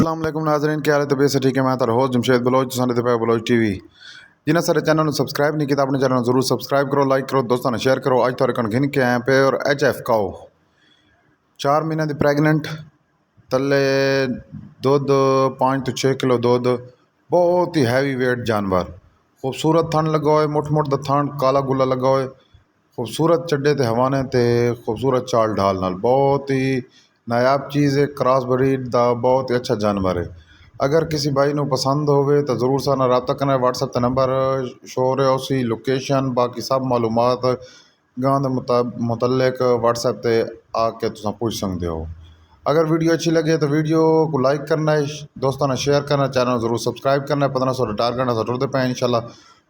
अस्सलाम वालेकुम नाज़रीन, क्या हाल है? तबीयत से ठीक है? मैं तारा होस्ट जमशेद बलोच, तुसां पे बलोच टीवी। जिन्हें सारे चैनल सबसक्राइब नहीं किया अपने चैनल जरूर सबसक्राइब करो, लाइक करो, दोस्तों ने शेयर करो। अज थोड़े कण घिन के आए पे और HF काओ 4 महीने की प्रैगनेंट, थले दुध 5 तो 6 किलो दुध, बहुत ही हैवी वेट जानवर, खूबसूरत थन लगा हुआ, मुठ मुठ दा थन काला गुला लगा हुआ, खूबसूरत चड्डे ते हवाने ते खूबसूरत चाल ढाल नाल, बहुत ही नायाब चीज़ है। क्रॉस ब्रीड दा बहुत ही अच्छा जानवर है। अगर किसी भाई को पसंद होवे तो ज़रूर सा ना रब्ता करना। व्हाट्सएप का नंबर शो हो रहा है, उसी लोकेशन बाकी सब मालूमात गाँव के मुतलक व्हाट्सएप पे आके तुम पूछ सकते हो। अगर वीडियो अच्छी लगे तो वीडियो को लाइक करना है, दोस्तों ने शेयर करना, चैनल जरूर सब्सक्राइब करना है। 1500 का टारगेट है जुड़ते पे इंशाल्लाह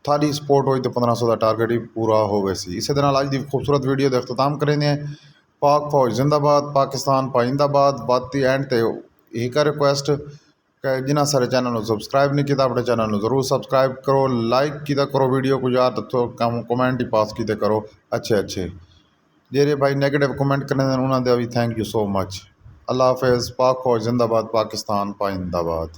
थारी सपोर्ट हुई तो 1500 का टारगेट ही पूरा हो वैसी। इसी तरह अज की खूबसूरत वीडियो का अख्ताम करेंगे। पाक फौज जिंदाबाद, पाकिस्तान पाइंदाबाद। बाती एंड ते एक रिक्वेस्ट जिन्हें सारे चैनल सब्सक्राइब नहीं किया अपने चैनल जरूर सब्सक्राइब करो, लाइक किया करो वीडियो को यार, तो कमेंट ही पास किए करो अच्छे अच्छे। जेरे भाई नेगेटिव कमेंट करने उन्होंने भी थैंक यू सो मच। अल्लाह हाफिज़। पाक फौज जिंदाबाद, पाकिस्तान पाइंदाबाद।